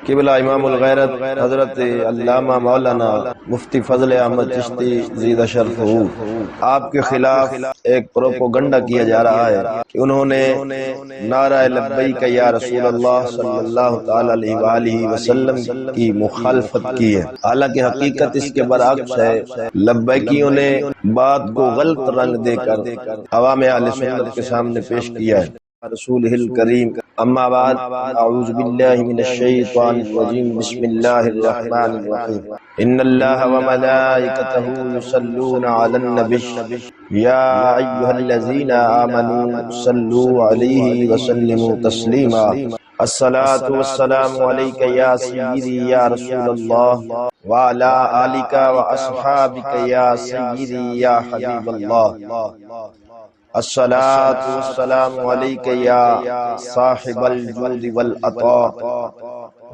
قبلہ امام الغیرت حضرت علامہ مولانا مفتی فضل احمد چشتی زیدہ شرف ہو، آپ کے خلاف ایک پروپوگنڈا کیا جا رہا ہے کہ انہوں نے نعرہ لبیک یا رسول اللہ صلی اللہ تعالی علیہ وآلہ وسلم کی مخالفت کی ہے، حالانکہ حقیقت اس کے برعکس ہے۔ لبیکیوں نے بات کو غلط رنگ دے کر عوام اہل سنت کے سامنے پیش کیا ہے۔ رسول الکریم اما بعد، اعوذ باللہ من الشیطان الرجیم، بسم اللہ الرحمن الرحیم، ان اللہ وملائکتہ یصلون علی النبی یا ایھا الذین آمنوا صلوا علیہ وسلموا تسلیما، الصلاۃ والسلام علیک یا سیدی یا رسول اللہ وعلی آلک واصحابک یا سیدی یا حبیب اللہ، الصلاۃ والسلام علیک یا صاحب الجود والعطاء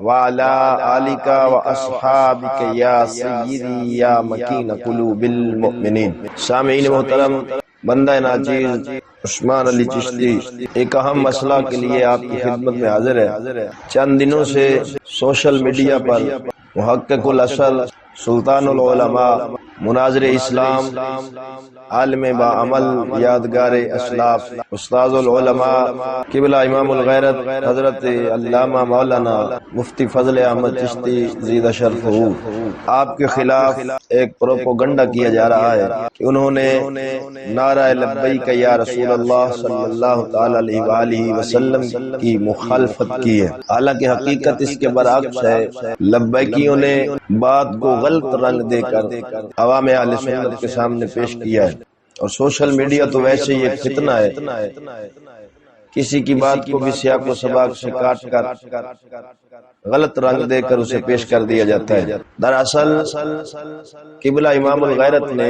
وعلی آلک واصحابک یا سیدی یا مکین قلوب المؤمنین۔ سامعین محترم، بندہ ناچیز عثمان علی چشتی ایک اہم مسئلہ کے لیے آپ کی خدمت میں حاضر ہے۔ چند دنوں سے سوشل میڈیا پر محقق الاثر، سلطان العلماء، مناظر اسلام، عالم باعمل، یادگار اسلاف، استاذ العلماء، قبلہ امام الغیرت حضرت علامہ مولانا مفتی فضل احمد چشتی زیدہ شرف ہو، آپ کے خلاف ایک پروپوگنڈا کیا جا رہا ہے کہ انہوں نے نعرہ لبیک یا رسول اللہ صلی اللہ تعالی علیہ وآلہ وسلم کی مخالفت کی ہے، حالانکہ حقیقت اس کے برعکس ہے۔ لبیکیوں نے بات کو غلط رنگ دے کر عوام اہل سنت کے سامنے پیش کیا ہے، اور سوشل میڈیا تو ویسے ہی ایک فتنہ ہے، کسی کی بات کو بھی سیاق و سباق سے کاٹ کر غلط رنگ دے کر اسے پیش کر دیا جاتا ہے۔ دراصل قبلہ امام الغیرت نے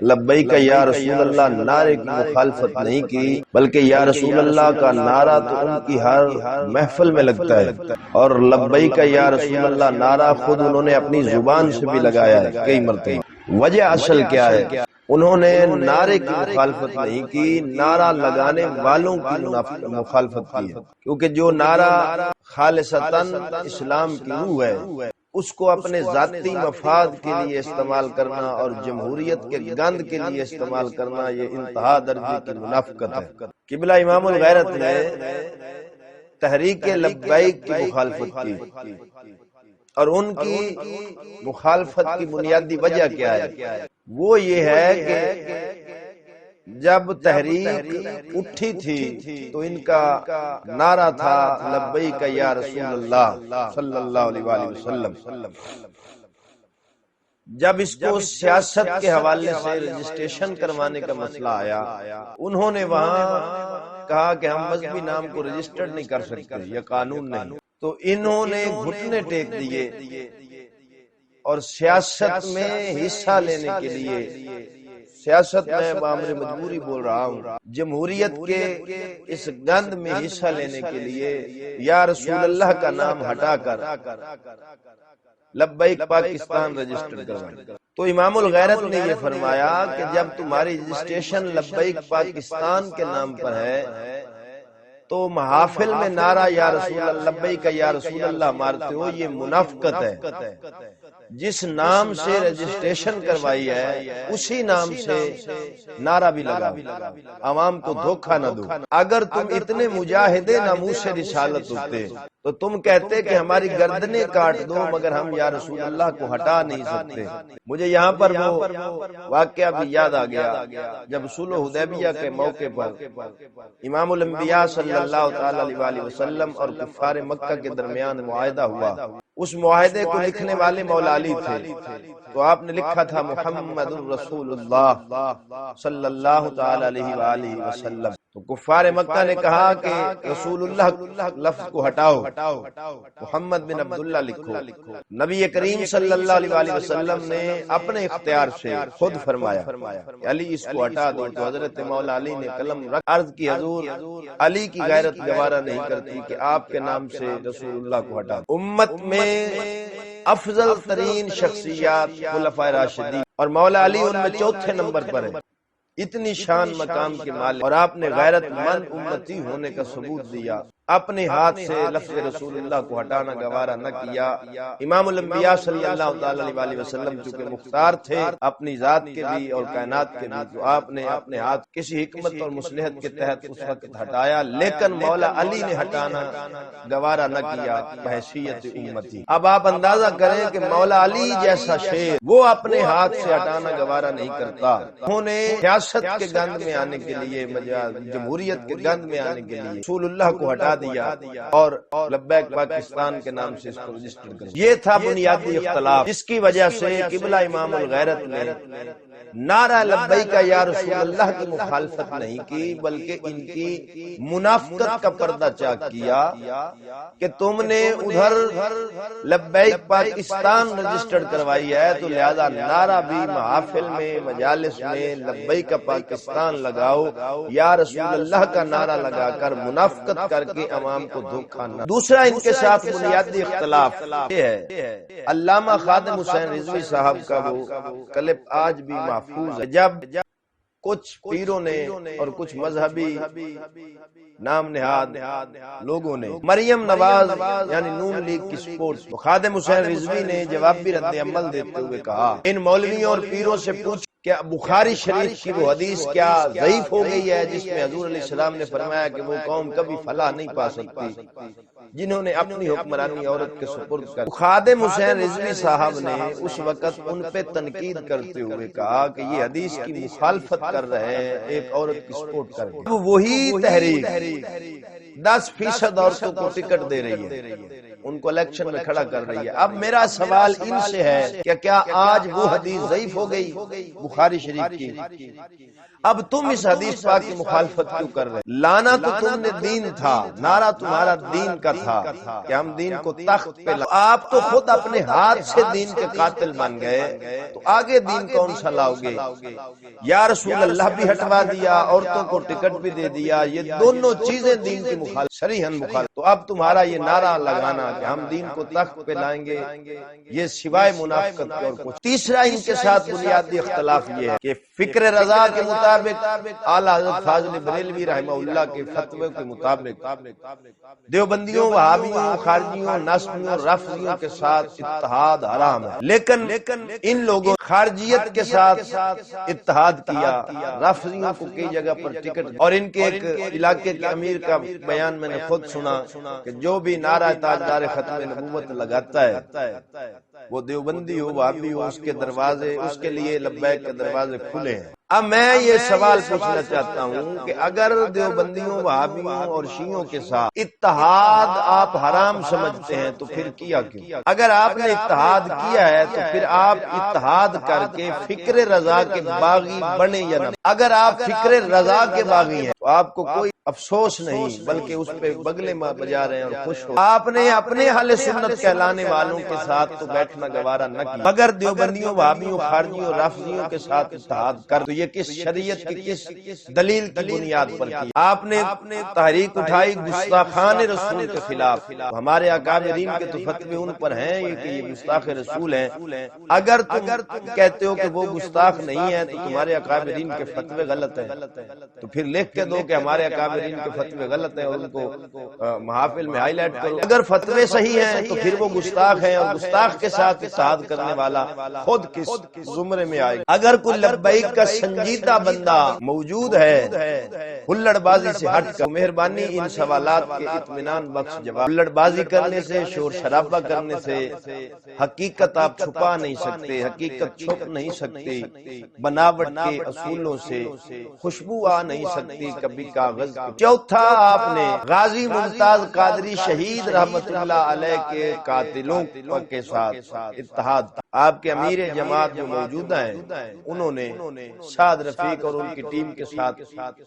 لبیک یا رسول اللہ نعرے کی مخالفت نہیں کی، بلکہ یا رسول اللہ کا نعرہ تو ان کی ہر محفل میں لگتا ہے، اور لبیک یا رسول اللہ نعرہ خود انہوں نے اپنی زبان سے بھی لگایا ہے کئی مرتبہ۔ وجہ اصل کیا ہے؟ انہوں نے نعرے کی مخالفت نہیں کی، نعرہ لگانے والوں کی مخالفت کی ہے، کیونکہ جو نعرہ خالصتاً اسلام کی روح ہے، اس کو اپنے ذاتی مفاد کے لیے استعمال کرنا اور جمہوریت کے گند کے لیے استعمال کرنا، یہ انتہا درجے کی منافقت ہے۔ قبلہ امام الغیرت نے تحریک لبیک کی مخالفت کی، اور ان کی مخالفت کی بنیادی وجہ کیا ہے؟ وہ یہ ہے کہ جب تحریک اٹھی تھی تو ان کا نعرہ تھا لبیک یا رسول اللہ صلی اللہ علیہ وآلہ وسلم۔ جب اس کو سیاست کے حوالے سے رجسٹریشن کروانے کا مسئلہ آیا، انہوں نے وہاں کہا کہ ہم مذہبی نام کو رجسٹرڈ نہیں کر سکتے، یہ قانون نہیں، تو انہوں نے گھٹنے ٹیک دیے اور سیاست میں حصہ لینے کے لیے، سیاست میں بامر مجبوری بول رہا ہوں، جمہوریت کے اس گند میں حصہ لینے کے لیے یا رسول اللہ کا نام ہٹا کر لبیک پاکستان رجسٹر کروائیں۔ تو امام الغیرت نے یہ فرمایا کہ جب تمہاری رجسٹریشن لبیک پاکستان کے نام پر ہے تو محافل میں نعرہ یا رسول اللہ لبیک یا رسول اللہ مارتے ہو، یہ منافقت ہے۔ جس نام سے رجسٹریشن کروائی ہے اسی نام سے نعرہ بھی لگا، عوام کو دھوکہ نہ دو۔ اگر تم اتنے مجاہد ناموس رسالت ہوتے تو تم کہتے کہ ہماری گردنیں کاٹ دو، مگر ہم یا رسول اللہ کو ہٹا نہیں سکتے۔ مجھے یہاں پر وہ واقعہ بھی یاد آ گیا جب صلح حدیبیہ کے موقع پر امام الانبیاء صلی اللہ تعالی علیہ وآلہ وسلم اور کفار مکہ کے درمیان معاہدہ ہوا، اس معاہدے کو لکھنے والے مولا علی تھے، تو آپ نے لکھا تھا محمد رسول اللہ صلی اللہ تعالی علیہ وآلہ وسلم۔ تو کفار مکہ نے کہا کہ رسول اللہ لفظ کو ہٹاؤ، محمد بن عبداللہ لکھو۔ نبی کریم صلی اللہ علیہ وآلہ وسلم نے اپنے اختیار سے خود فرمایا کہ علی اس کو ہٹا دو، تو حضرت مولا علی نے قلم رکھ عرض کی حضور علی کی غیرت گوارا نہیں کرتی کہ آپ کے نام سے رسول اللہ کو ہٹا دو۔ امت میں افضل ترین شخصیات خلفائے راشدین اور مولا علی ان میں چوتھے نمبر پر ہے، اتنی شان مقام کے مالک، اور آپ نے غیرت مند امتی ہونے کا ثبوت دیا۔ اپنے ہاتھ سے لفظ رسول اللہ کو ہٹانا گوارا نہ کیا۔ امام الانبیاء صلی اللہ تعالی علیہ وسلم چونکہ مختار تھے اپنی ذات کے بھی اور کائنات کے بھی، تو آپ نے اپنے ہاتھ کسی حکمت اور مصلحت کے تحت اس وقت ہٹایا، لیکن مولا علی نے ہٹانا گوارا نہ کیا بحیثیت امتی۔ اب آپ اندازہ کریں کہ مولا علی جیسا شیر وہ اپنے ہاتھ سے ہٹانا گوارا نہیں کرتا۔ انہوں نے سیاست کے گند میں آنے کے لیے، جمہوریت کے گند میں آنے کے لیے رسول اللہ کو ہٹا دیا اور لبیک پاکستان کے نام سے اس کو رجسٹر کر دیا۔ یہ تھا بنیادی اختلاف، جس کی وجہ سے قبلہ امام الغیرت نے نعرہ لبیک یا رسول اللہ کی مخالفت نہیں کی، بلکہ ان کی منافقت کا پردہ چاک کیا کہ تم نے ادھر لبیک پاکستان رجسٹرڈ کروائی ہے تو لہذا نعرہ بھی محافل میں، مجالس میں لبیک پاکستان لگاؤ، یا رسول اللہ کا نعرہ لگا کر منافقت کر کے عوام کو دھوکہ نہ۔ دوسرا ان کے ساتھ بنیادی اختلاف یہ ہے، علامہ خادم حسین رضوی صاحب کا وہ کلپ آج بھی محفوظ ہے، جب کچھ پیروں نے اور کچھ مذہبی نام نہاد لوگوں نے مریم نواز یعنی نون لیگ کی سپورٹ، خادم حسین رضوی نے جوابی رد عمل دیتے ہوئے کہا ان مولویوں اور پیروں سے پوچھ کیا بخاری شریف کی وہ حدیث کیا ضعیف ہو گئی ہے جس میں حضور علیہ السلام نے فرمایا کہ وہ قوم کبھی فلاح نہیں پا سکتی جنہوں نے اپنی حکمرانی عورت کے سپرد کر۔ خادم حسین رضوی صاحب نے اس وقت ان پہ تنقید کرتے ہوئے کہا کہ یہ حدیث کی مخالفت کر رہے ہیں ایک عورت کی سپورٹ کر کے۔ وہی تحریک 10% عورتوں کو ٹکٹ دے رہی ہے، ان کو الیکشن میں کھڑا کر رہی ہے۔ اب میرا سوال ان سے ہے کہ کیا آج وہ حدیث ضعیف ہو گئی بخاری شریف کی؟ اب تم اس حدیث پاک کی مخالفت کیوں کر رہے؟ لانا تو تم نے دین تھا، نعرہ تمہارا دین کا تھا کہ ہم دین کو تخت پہ آپ تو خود اپنے ہاتھ سے دین کے قاتل بن گئے، تو آگے دین کون سا لاؤ گے؟ یا رسول اللہ بھی ہٹوا دیا، عورتوں کو ٹکٹ بھی دے دیا، یہ دونوں چیزیں دین کی مخالف صریحاً مخالف۔ تو اب تمہارا یہ نعرہ لگانا کہ ہم دین کو تخت پہ لائیں گے، یہ سوائے منافقت کے اور کچھ۔ تیسرا ان کے ساتھ بنیادی اختلاف یہ ہے کہ فکر رضا کے مطابق اعلیٰ حضرت فاضل بریلوی رحمہ اللہ کے فتوے کے مطابق دیوبندیوں، وہابیوں، خارجیوں، نسبیوں، رافضیوں کے ساتھ اتحاد حرام ہے، لیکن ان لوگوں خارجیت کے ساتھ اتحاد کیا، رافضیوں کو کئی جگہ پر ٹکٹ، اور ان کے ایک علاقے کے امیر کا بیان میں نے خود سنا کہ جو بھی نعرہ تاجدار ختم نبوت لگاتا ہے وہ دیوبندی ہو، وہابی ہو، اس کے دروازے، اس کے لیے لبیک کے دروازے کھلے ہیں۔ اب میں یہ سوال پوچھنا چاہتا ہوں کہ اگر دیوبندیوں، وہابیوں اور شیعوں کے ساتھ اتحاد آپ حرام سمجھتے ہیں تو پھر کیا کیوں؟ اگر آپ نے اتحاد کیا ہے تو پھر آپ اتحاد کر کے فکر رضا کے باغی بنے یا نہ؟ اگر آپ فکر رضا کے باغی ہیں تو آپ کو کوئی افسوس نہیں بلکہ اس پہ بگلے بجا رہے ہیں اور خوش ہو۔ آپ نے اپنے اہل سنت کہلانے والوں کے ساتھ تو بیٹھنا گوارا نہ کیا، مگر دیوبندیوں، وہابیوں، خارجیوں، رافضیوں کے ساتھ اتحاد کر تو یہ کس شریعت کی کس دلیل کی بنیاد پر کی؟ آپ نے تحریک اٹھائی گستاخان رسول کے خلاف، ہمارے اکابرین کے تو فتوے ان پر ہیں کہ یہ گستاخ رسول ہیں۔ اگر تم کہتے ہو کہ وہ گستاخ نہیں ہے تو تمہارے اکابرین کے فتوے غلط ہیں، تو پھر لکھ کے دو کہ ہمارے اکابرین کے فتوے غلط ہیں اور ان کو محافل میں ہائی لائٹ کرو۔ اگر فتوے صحیح ہیں تو پھر وہ گستاخ ہیں، اور گستاخ کے ساتھ اتحاد کرنے والا خود کس زمرے میں آئے گا؟ اگر کوئی لبیک کا سنجیدہ بندہ موجود ہے ہلڑ بازی سے ہٹ کر، مہربانی ان سوالات کے اطمینان بخش جواب۔ ہلڑ بازی کرنے سے، شور شرابہ کرنے سے حقیقت آپ چھپا نہیں سکتے، حقیقت چھپ نہیں سکتی، بناوٹ کے اصولوں سے خوشبو آ نہیں سکتی کبھی کاغذ۔ چوتھا، آپ نے غازی ممتاز قادری شہید رحمت اللہ علیہ کے قاتلوں کے ساتھ اتحاد، آپ کے امیر جماعت جو موجودہ ہیں انہوں نے سعد رفیق اور ان کی ٹیم کے ساتھ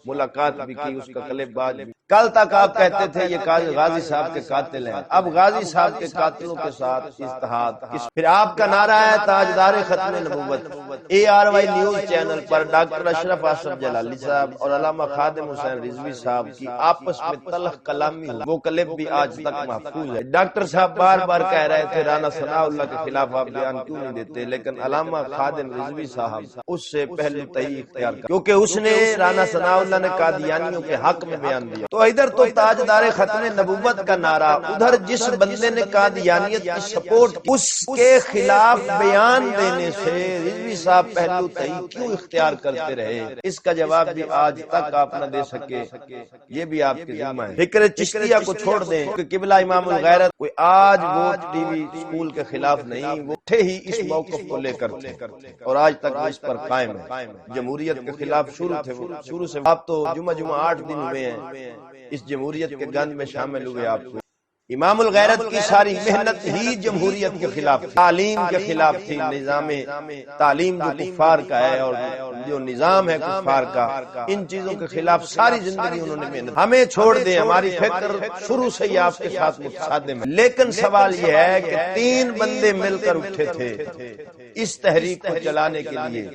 ملاقات بھی کی، اس کا کلپ باز بھی۔ کل تک آپ کہتے تھے یہ غازی صاحب کے قاتل ہیں، اب غازی صاحب کے قاتلوں کے ساتھ اتحاد۔ پھر آپ کا نعرہ ہے تاجدار ختم نبوت۔ ARY نیوز چینل پر ڈاکٹر اشرف آصف جلالی صاحب اور علامہ خادم حسین رضوی صاحب کی آپس میں تلخ کلامی ہوئی، وہ کلپ بھی آج تک محفوظ ہے۔ ڈاکٹر صاحب بار بار کہہ رہے تھے رانا ثناء اللہ کے خلاف آپ بیان کیوں نہیں دیتے، لیکن علامہ خادم رضوی صاحب اس سے پہلو تہی اختیار کر، کیونکہ اس نے رانا ثناء اللہ نے قادیانیوں کے حق میں بیان دیا۔ تو تو ادھر تو تاجدار ختم نبوت کا نعرہ، ادھر جس بندے نے قادیانیت کی سپورٹ کی اس کے خلاف بیان دینے سے رضوی صاحب پہلو تئی کیوں اختیار کرتے رہے؟ اس کا جواب بھی آج تک آپ نہ دے سکے، یہ بھی آپ کے ذمہ ہے۔ فکر چشتیہ کو چھوڑ دیں کہ قبلہ امام الغیرت کوئی آج ووٹ ٹی وی اسکول کے خلاف نہیں، وہ تھے ہی اس موقف کو لے کر تھے اور آج تک وہ اس پر قائم ہے۔ جمہوریت کے خلاف شروع تھے، وہ شروع سے آپ تو جمعہ 8 دن ہوئے ہیں اس جمہوریت کے گند میں شامل ہوئے۔ آپ کو امام الغیرت کی ساری محنت ہی جمہوریت کے خلاف، تعلیم کے خلاف تھی، نظام تعلیم جو کفار کا ہے اور جو نظام ہے کفار کا، ان چیزوں کے خلاف ساری زندگی انہوں نے محنت۔ ہمیں چھوڑ دیں، ہماری فکر شروع سے ہی آپ کے ساتھ متصادم ہے، لیکن سوال یہ ہے کہ 3 بندے مل کر اٹھے تھے اس تحریک کو چلانے کے لیے،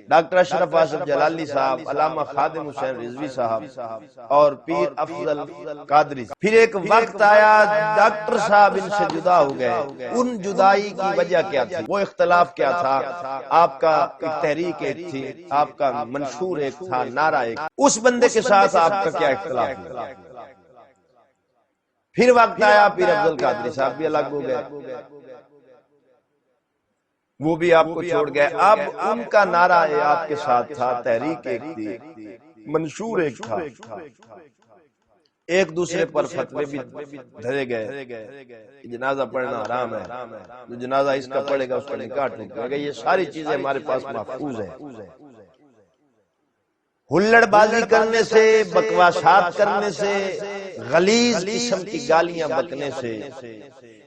ڈاکٹر اشرف آصف جلالی صاحب، علامہ خادم حسین رضوی صاحب اور پیر افضل قادری۔ پھر ایک وقت آیا ڈاکٹر صاحب ان سے جدا ہو گئے، ان جدائی کی وجہ کیا تھی؟ وہ اختلاف کیا تھا؟ آپ کا ایک تحریک ایک تھی، آپ کا منشور ایک تھا، نعرہ ایک، اس بندے کے ساتھ آپ کا کیا اختلاف ہوا؟ پھر وقت آیا پیر افضل قادری صاحب بھی الگ ہو گئے، وہ بھی آپ کو چھوڑ گئے۔ اب ان کا نعرہ آپ کے ساتھ تھا، تحریک ایک تھی، منشور ایک تھا، ایک دوسرے پر فتوے بھی دھرے گئے، جنازہ پڑھنا حرام ہے، جو جنازہ اس کا پڑھے گا اس کا نکاح ٹوٹے گا، یہ ساری چیزیں ہمارے پاس محفوظ ہیں۔ ہلڑ بازی کرنے سے، بکواسات کرنے سے، غلیظ قسم کی گالیاں بکنے سے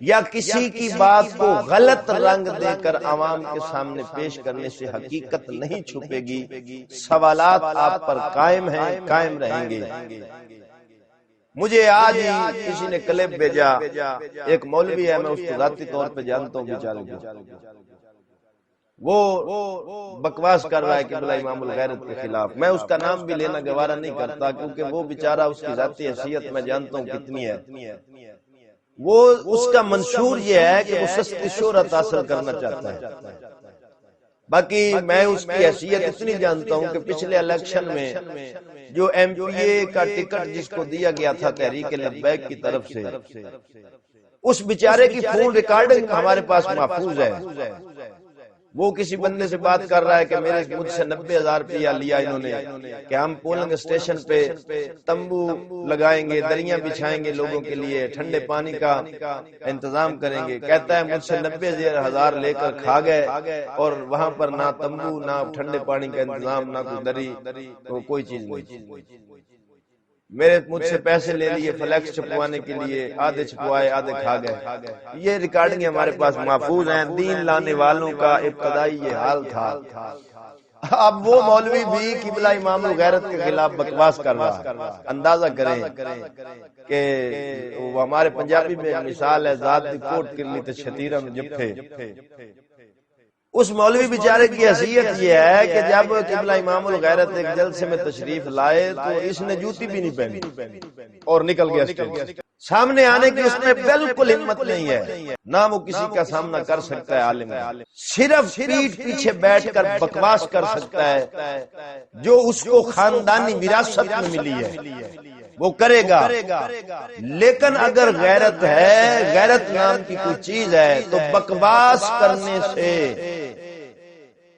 یا کسی کی بات کو غلط رنگ دے کر عوام کے سامنے پیش کرنے سے حقیقت نہیں چھپے گی۔ سوالات آپ پر قائم ہیں، قائم رہیں گے۔ مجھے آج ہی کسی نے کلپ بھیجا، ایک مولوی ہے، میں اس کو ذاتی طور پہ جانتا ہوں، بیچارے کو، وہ بکواس کر رہا ہے قبلہ امام الغیرت کے خلاف۔ میں اس کا نام بھی لینا گوارا نہیں کرتا کیونکہ وہ بیچارہ، اس کی ذاتی حیثیت میں جانتا ہوں کتنی ہے۔ وہ اس کا منشور یہ ہے کہ وہ سستی شہرت حاصل کرنا چاہتا ہے۔ باقی میں اس کی حیثیت اتنی جانتا ہوں کہ پچھلے الیکشن میں جو ایم پی اے کا ٹکٹ جس کو دیا گیا تھا تحریک لبیک کی طرف سے، اس بیچارے کی فون ریکارڈنگ ہمارے پاس محفوظ ہے۔ وہ کسی بندے سے بات کر رہا ہے کہ مجھ سے 90,000 روپیہ لیا انہوں نے کہ ہم پولنگ اسٹیشن پہ تمبو لگائیں گے، دریاں بچھائیں گے، لوگوں کے لیے ٹھنڈے پانی کا انتظام کریں گے۔ کہتا ہے مجھ سے 90,000 لے کر کھا گئے اور وہاں پر نہ تمبو، نہ ٹھنڈے پانی کا انتظام، نہ کوئی دری، کوئی چیز نہیں۔ مجھ سے پیسے لے لیے فلیکس چھپوانے کے لیے، آدھے چھپوائے آدھے کھا گئے۔ یہ ریکارڈنگ ہمارے پاس محفوظ ہیں۔ دین لانے والوں کا ابتدائی یہ حال تھا۔ اب وہ مولوی بھی قبلہ امام الغیرت کے خلاف بکواس کر رہا ہے۔ اندازہ کریں کہ وہ ہمارے پنجابی میں مثال ہے، ذات دی کوٹ کرلی تے چھتیرم جپھے۔ اس مولوی بیچارے کی حیثیت یہ ہے کہ جب قبلہ امام الغیرت ایک جلسے میں تشریف لائے تو اس نے جوتی بھی نہیں پہنی اور نکل گیا اسٹیج۔ سامنے آنے کی اس میں بالکل ہمت نہیں ہے، نہ وہ کسی کا سامنا کر سکتا ہے عالم ہے، صرف پیٹھ پیچھے بیٹھ کر بکواس کر سکتا ہے جو اس کو خاندانی وراثت میں ملی ہے وہ کرے گا۔ لیکن اگر غیرت ہے، غیرت نام کی کوئی چیز ہے، تو بکواس کرنے سے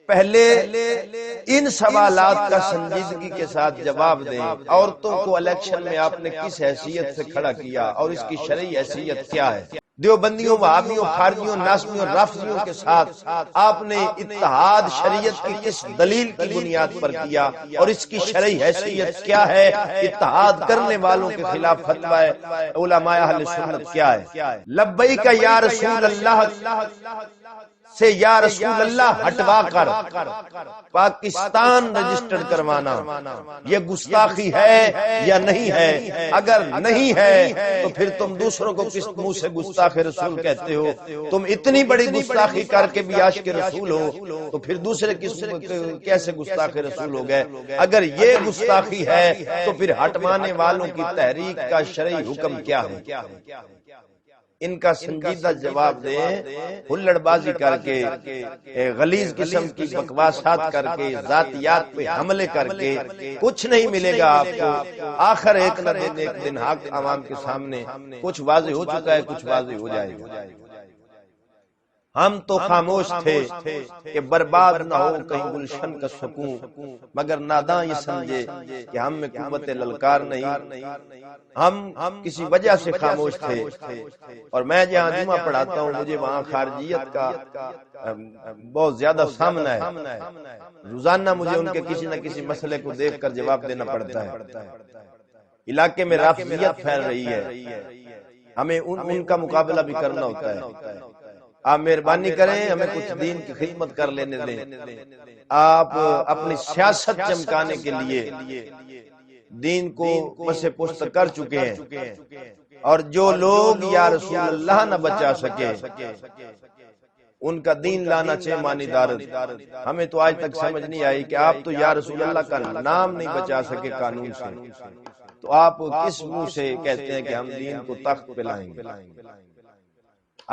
پہلے ان سوالات کا سنجیدگی کے ساتھ جواب دیں۔ عورتوں کو الیکشن میں آپ نے کس حیثیت سے کھڑا کیا اور اس کی شرعی حیثیت کیا ہے؟ دیوبندیوں، وہابیوں، خارجیوں، ناسمیوں، رافضیوں کے ساتھ آپ نے اتحاد شریعت کی کس دلیل کی بنیاد پر کیا اور اس کی شرعی حیثیت کیا ہے؟ اتحاد کرنے والوں کے خلاف فتویٰ علماء اہل سنت کیا ہے؟ لبیک یا رسول اللہ سے یا رسول اللہ ہٹوا کر پاکستان رجسٹرڈ کروانا یہ گستاخی ہے یا نہیں ہے؟ اگر نہیں ہے تو پھر تم دوسروں کو کس منہ سے گستاخ رسول کہتے ہو؟ تم اتنی بڑی گستاخی کر کے بھی عاشق رسول ہو تو پھر دوسرے کیسے گستاخ رسول ہو گئے؟ اگر یہ گستاخی ہے تو پھر ہٹوانے والوں کی تحریک کا شرعی حکم کیا ہے؟ ان کا سنجیدہ جواب دیں، ہلڑ بازی کر کے، غلیظ قسم کی بکواسات کر کے، ذاتیات پہ حملے کر کے کچھ نہیں ملے گا آپ کو۔ آخر ایک نہ ایک دن حق عوام کے سامنے کچھ واضح ہو چکا ہے، کچھ واضح ہو جائے گا۔ ہم تو خاموش تھے کہ برباد نہ ہو کہیں گلشن کا سکون، مگر ناداں یہ سمجھے کہ ہم میں قوت للکار نہیں۔ ہم کسی وجہ سے خاموش تھے، اور میں جہاں جمعہ پڑھاتا ہوں مجھے وہاں خارجیت کا بہت زیادہ سامنا ہے۔ روزانہ مجھے ان کے کسی نہ کسی مسئلے کو دیکھ کر جواب دینا پڑتا ہے۔ علاقے میں رافضیت پھیل رہی ہے، ہمیں ان کا مقابلہ بھی کرنا ہوتا ہے۔ آپ مہربانی کریں، ہمیں کچھ دین کی خدمت کر لینے دیں۔ آپ اپنی سیاست چمکانے کے لیے دین کو پس پشت کر چکے ہیں، اور جو لوگ یا رسول اللہ نہ بچا سکے ان کا دین لانا چیمانی دارت۔ ہمیں تو آج تک سمجھ نہیں آئی کہ آپ تو یا رسول اللہ کا نام نہیں بچا سکے قانون سے، تو آپ کس منہ سے کہتے ہیں کہ ہم دین کو تخت پہ لائیں گے؟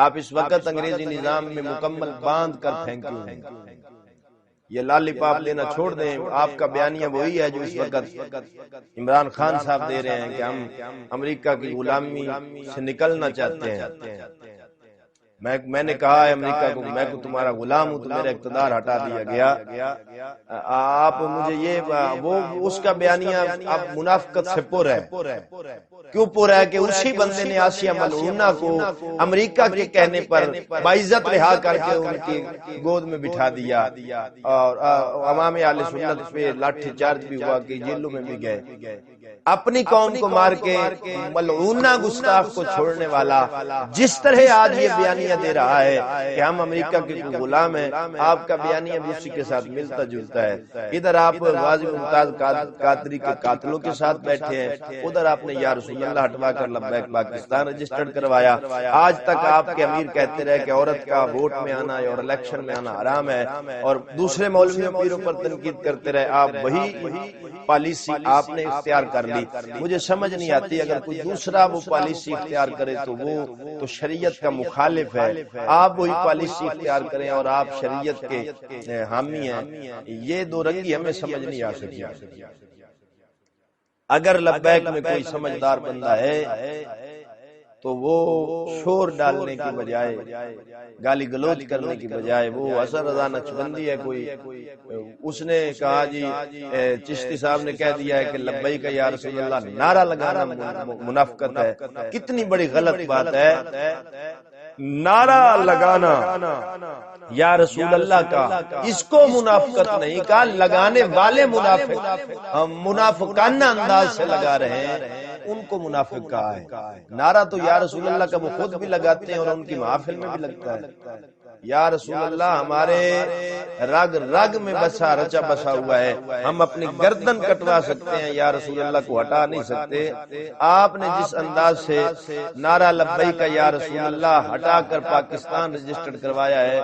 آپ اس وقت انگریزی نظام میں مکمل باندھ کر پھینکے ہوئے ہیں۔ یہ لالی پاپ لینا چھوڑ دیں۔ آپ کا بیانیہ وہی ہے جو اس وقت عمران خان صاحب دے رہے ہیں کہ ہم امریکہ کی غلامی سے نکلنا چاہتے ہیں۔ میں نے کہا ہے امریکہ کو، میں کو تمہارا غلام ہوں، تو میرا اقتدار ہٹا دیا گیا۔ آپ مجھے یہ وہ اس کا بیانیہ اب منافقت سے پر ہے۔ کیوں پر ہے کہ اسی بندے نے آسیہ ملعونہ کو امریکہ کے کہنے پر باعزت رہا کر کے ان کی گود میں بٹھا دیا، اور عوام اہل سنت پہ لاٹھی چارج بھی ہوا کہ جیلوں میں بھی گئے۔ اپنی قوم کو مار کے ملعونہ گستاخ کو چھوڑنے والا جس طرح آج یہ بیانیہ دے رہا ہے کہ ہم امریکہ کے غلام ہیں، آپ کا بیانیہ بھی اسی کے ساتھ ملتا جلتا ہے۔ ادھر آپ غازی ممتاز قادری کے قاتلوں کے ساتھ بیٹھے ہیں، ادھر آپ نے یا رسول اللہ ہٹوا کر لبیک پاکستان رجسٹرڈ کروایا۔ آج تک آپ کے امیر کہتے رہے کہ عورت کا ووٹ میں آنا اور الیکشن میں آنا حرام ہے، اور دوسرے مولویوں پیروں پر تنقید کرتے رہے۔ آپ وہی پالیسی آپ نے اختیار کر لی۔ مجھے سمجھ نہیں آتی، اگر کوئی دوسرا وہ پالیسی اختیار کرے تو وہ تو شریعت کا مخالف ہے، آپ وہی پالیسی اختیار کریں اور آپ شریعت کے حامی ہیں۔ یہ دو رنگی ہمیں سمجھ نہیں آ سکی۔ اگر لبیک میں کوئی سمجھدار بندہ ہے تو وہ شور ڈالنے کی بجائے، گالی گلوچ کرنے کی بجائے، وہ اثر رضا نقشبندی ہے کوئی، اس نے کہا جی چشتی صاحب نے کہہ دیا ہے کہ لبیک یا رسول اللہ نعرہ لگانا منافقت ہے۔ کتنی بڑی غلط بات ہے نعرہ لگانا یا رسول اللہ کا، اس کو منافقت نہیں کہا، لگانے والے منافقانہ انداز سے لگا رہے ہیں، ان کو منافق کہا ہے۔ نعرہ تو یا رسول اللہ کا وہ خود بھی لگاتے ہیں اور ان کی محافل میں بھی لگتا ہے۔ یا رسول اللہ ہمارے رگ رگ میں بسا رچا بسا ہوا ہے، ہم اپنی گردن کٹوا سکتے ہیں، یا رسول اللہ کو ہٹا نہیں سکتے۔ آپ نے جس انداز سے نعرہ لبیک یا رسول اللہ ہٹا کر پاکستان رجسٹرڈ کروایا ہے،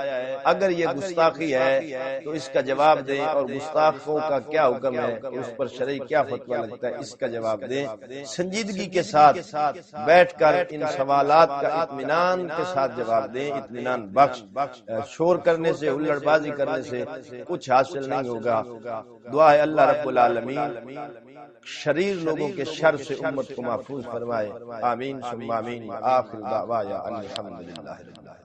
اگر یہ گستاخی ہے تو اس کا جواب دیں، اور گستاخوں کا کیا حکم ہے، اس پر شرعی کیا فتویٰ لگتا ہے، اس کا جواب دیں۔ سنجیدگی کے ساتھ بیٹھ کر ان سوالات کا اطمینان کے ساتھ جواب دیں، اطمینان بخش۔ شور کرنے سے، ہلڑ بازی کرنے سے کچھ حاصل نہیں ہوگا۔ دعا ہے اللہ رب العالمین شریر لوگوں کے شر سے امت کو محفوظ فرمائے، آمین ثم آمین۔ آخر دعوانا ان الحمدللہ رب العالمین۔